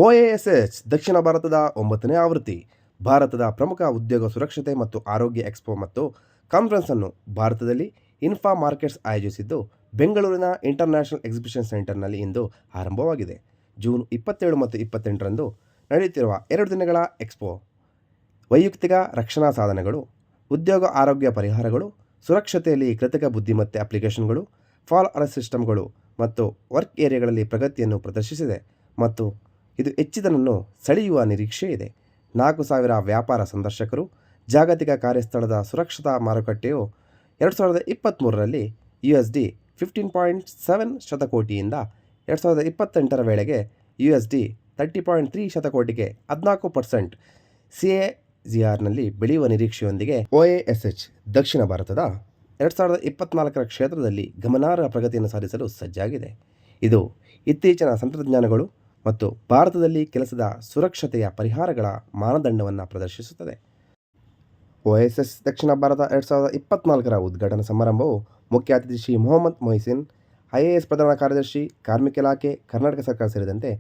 OASH ದಕ್ಷಿಣ ಭಾರತದ 9ನೇ ಆವೃತ್ತಿ ಭಾರತದ ಪ್ರಮುಖ ಉದ್ಯೋಗ ಸುರಕ್ಷತೆ ಮತ್ತು ಆರೋಗ್ಯ ಎಕ್ಸ್ಪೋ ಮತ್ತು ಕಾನ್ಫರೆನ್ಸ್ ಅನ್ನು ಭಾರತದಲ್ಲಿ ಇನ್ಫಾ ಮಾರ್ಕೆಟ್ಸ್ ಆಯೋಜಿಸಿದ್ದು ಬೆಂಗಳೂರಿನ ಇಂಟರ್ನ್ಯಾಷನಲ್ ಎಕ್ಸಿಬಿಷನ್ ಸೆಂಟರ್ನಲ್ಲಿ ಇಂದು ಆರಂಭವಾಗಿದೆ. ಜೂನ್ 27 ಮತ್ತು 28ರಂದು ನಡೆಯುತ್ತಿರುವ 2 ದಿನಗಳ ಎಕ್ಸ್ಪೋ ವೈಯಕ್ತಿಕ ರಕ್ಷಣಾ ಸಾಧನಗಳು, ಉದ್ಯೋಗ ಆರೋಗ್ಯ ಪರಿಹಾರಗಳು, ಸುರಕ್ಷತೆಯಲ್ಲಿ ಕೃತಕ ಬುದ್ಧಿಮತ್ತೆ ಅಪ್ಲಿಕೇಶನ್ಗಳು, ಫಾಲ್ ಅರೆಸ್ಟ್ ಸಿಸ್ಟಮ್ಗಳು ಮತ್ತು ವರ್ಕ್ ಏರಿಯಾಗಳಲ್ಲಿ ಪ್ರಗತಿಯನ್ನು ಪ್ರದರ್ಶಿಸಿದೆ ಮತ್ತು ಇದು ಹೆಚ್ಚಿನದನ್ನು ಸೆಳೆಯುವ ನಿರೀಕ್ಷೆ ಇದೆ. 4,000 ವ್ಯಾಪಾರ ಸಂದರ್ಶಕರು. ಜಾಗತಿಕ ಕಾರ್ಯಸ್ಥಳದ ಸುರಕ್ಷತಾ ಮಾರುಕಟ್ಟೆಯು 2023ರಲ್ಲಿ $15.7 ಶತಕೋಟಿಯಿಂದ 2028ರ ವೇಳೆಗೆ $30.3 ಶತಕೋಟಿಗೆ 14% CAGRನಲ್ಲಿ ಬೆಳೆಯುವ ನಿರೀಕ್ಷೆಯೊಂದಿಗೆ OASH ದಕ್ಷಿಣ ಭಾರತದ 2024ರ ಕ್ಷೇತ್ರದಲ್ಲಿ ಗಮನಾರ್ಹ ಪ್ರಗತಿಯನ್ನು ಸಾಧಿಸಲು ಸಜ್ಜಾಗಿದೆ. ಇದು ಇತ್ತೀಚಿನ ತಂತ್ರಜ್ಞಾನಗಳು ಮತ್ತು ಭಾರತದಲ್ಲಿ ಕೆಲಸದ ಸುರಕ್ಷತೆಯ ಪರಿಹಾರಗಳ ಮಾನದಂಡವನ್ನು ಪ್ರದರ್ಶಿಸುತ್ತದೆ. OASH ದಕ್ಷಿಣ ಭಾರತ 2024ರ ಉದ್ಘಾಟನಾ ಸಮಾರಂಭವು ಮುಖ್ಯ ಅತಿಥಿ ಶ್ರೀ ಮೊಹಮ್ಮದ್ ಮೊಹಿಸಿನ್, IAS ಪ್ರಧಾನ ಕಾರ್ಯದರ್ಶಿ, ಕಾರ್ಮಿಕ ಇಲಾಖೆ, ಕರ್ನಾಟಕ ಸರ್ಕಾರ ಸೇರಿದಂತೆ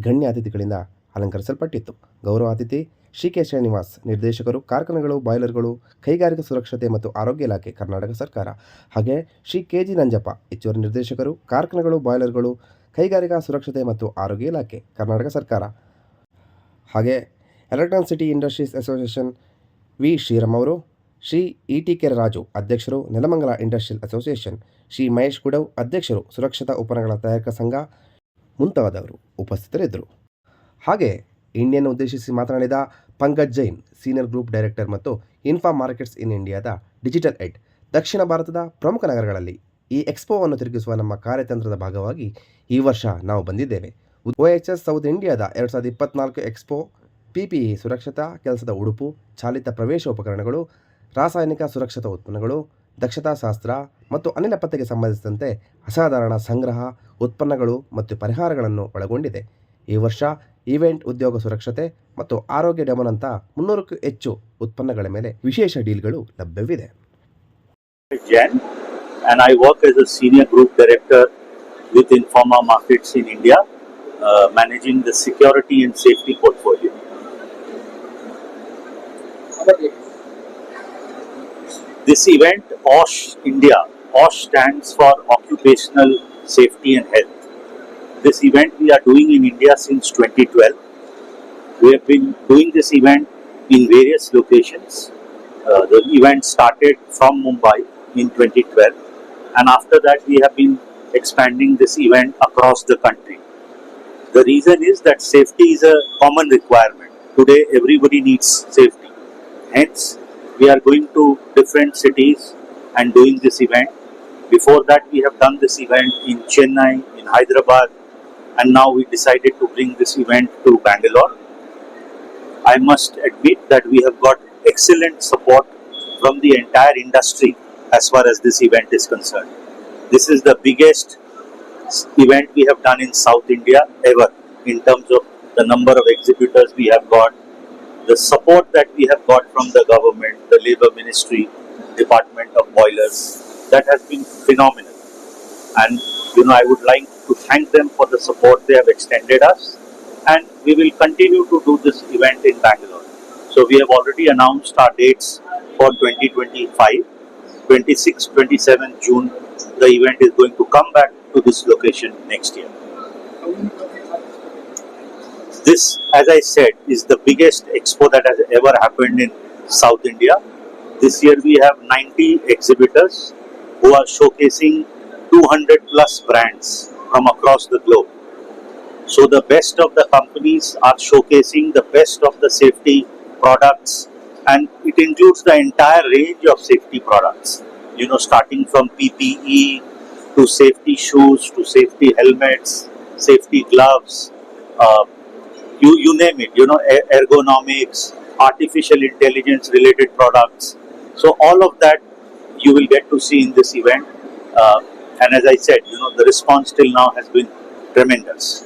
ಗಣ್ಯ ಅತಿಥಿಗಳಿಂದ ಅಲಂಕರಿಸಲ್ಪಟ್ಟಿತ್ತು. ಗೌರವ ಅತಿಥಿ ಶ್ರೀ ಕೆ ಶ್ರೀನಿವಾಸ್, ನಿರ್ದೇಶಕರು, ಕಾರ್ಖಾನೆಗಳು, ಬಾಯ್ಲರ್ಗಳು, ಕೈಗಾರಿಕಾ ಸುರಕ್ಷತೆ ಮತ್ತು ಆರೋಗ್ಯ ಇಲಾಖೆ, ಕರ್ನಾಟಕ ಸರ್ಕಾರ. ಹಾಗೆ ಶ್ರೀ KG ನಂಜಪ್ಪ, ಹೆಚ್ಚುವರಿ ನಿರ್ದೇಶಕರು, ಕಾರ್ಖಾನೆಗಳು, ಬಾಯ್ಲರ್ಗಳು, ಕೈಗಾರಿಕಾ ಸುರಕ್ಷತೆ ಮತ್ತು ಆರೋಗ್ಯ ಇಲಾಖೆ, ಕರ್ನಾಟಕ ಸರ್ಕಾರ. ಹಾಗೆ Electronic City Industries Association V Shriram ಅವರು, ಶ್ರೀ ETK ರಾಜು, ಅಧ್ಯಕ್ಷರು, ನೆಲಮಂಗಲ ಇಂಡಸ್ಟ್ರಿಯಲ್ ಅಸೋಸಿಯೇಷನ್, ಶ್ರೀ ಮಹೇಶ್ ಗುಡವ್, ಅಧ್ಯಕ್ಷರು, ಸುರಕ್ಷತಾ ಉಪಕರಣಗಳ ತಯಾರಕ ಸಂಘ ಮುಂತಾದವರು ಉಪಸ್ಥಿತರಿದ್ದರು. ಹಾಗೆ ಇಂಡಿಯನ್ ಉದ್ದೇಶಿಸಿ ಮಾತನಾಡಿದ Pankaj Jain, senior group director ಮತ್ತು ಇನ್ಫಾ ಮಾರ್ಕೆಟ್ಸ್ ಇನ್ ಇಂಡಿಯಾದ ಡಿಜಿಟಲ್ ಹೆಡ್, ದಕ್ಷಿಣ ಭಾರತದ ಪ್ರಮುಖ ನಗರಗಳಲ್ಲಿ ಈ ಎಕ್ಸ್ಪೋವನ್ನು ತಿರುಗಿಸುವ ನಮ್ಮ ಕಾರ್ಯತಂತ್ರದ ಭಾಗವಾಗಿ ಈ ವರ್ಷ ನಾವು ಬಂದಿದ್ದೇವೆ. OASH ಸೌತ್ ಇಂಡಿಯಾದ 2024 ಎಕ್ಸ್ಪೋ PPE ಸುರಕ್ಷತಾ ಕೆಲಸದ ಉಡುಪು, ಚಾಲಿತ ಪ್ರವೇಶ ಉಪಕರಣಗಳು, ರಾಸಾಯನಿಕ ಸುರಕ್ಷತಾ ಉತ್ಪನ್ನಗಳು, ದಕ್ಷತಾ ಶಾಸ್ತ್ರ ಮತ್ತು ಅನಿಲ ಪತ್ತೆಗೆ ಸಂಬಂಧಿಸಿದಂತೆ ಅಸಾಧಾರಣ ಸಂಗ್ರಹ, ಉತ್ಪನ್ನಗಳು ಮತ್ತು ಪರಿಹಾರಗಳನ್ನು ಒಳಗೊಂಡಿದೆ. ಈ ವರ್ಷ ಈವೆಂಟ್ ಉದ್ಯೋಗ ಸುರಕ್ಷತೆ ಮತ್ತು ಆರೋಗ್ಯ ಡೆಮೋನಂಥ 300ಕ್ಕೂ ಹೆಚ್ಚು ಉತ್ಪನ್ನಗಳ ಮೇಲೆ ವಿಶೇಷ ಡೀಲ್ಗಳು ಲಭ್ಯವಿದೆ. And I work as a senior group director with Informa Markets in India, managing the security and safety portfolio. This event, OSH India, OSH stands for Occupational Safety and Health. This event we are doing in India since 2012. We have been doing this event in various locations. The event started from Mumbai in 2012, and after that we have been expanding this event across the country. The reason is that safety is a common requirement. Today everybody needs safety. Hence, we are going to different cities and doing this event. Before that, we have done this event in Chennai, in Hyderabad, and now we decided to bring this event to Bangalore. I must admit that we have got excellent support from the entire industry as far as this event is concerned. This is the biggest event we have done in South India ever in terms of the number of exhibitors we have got, the support that we have got from the government, the Labour Ministry, Department of Boilers. That has been phenomenal. And I would like to thank them for the support they have extended us, and we will continue to do this event in Bangalore. So we have already announced our dates for 2025. 26, 27 June, the event is going to come back to this location next year. This, as I said, is the biggest expo that has ever happened in South India. This year we have 90 exhibitors who are showcasing 200 plus brands from across the globe. So the best of the companies are showcasing the best of the safety products, and it includes the entire range of safety products, starting from PPE to safety shoes, to safety helmets, safety gloves, you name it, ergonomics, artificial intelligence related products. So all of that you will get to see in this event. And as I said, the response till now has been tremendous.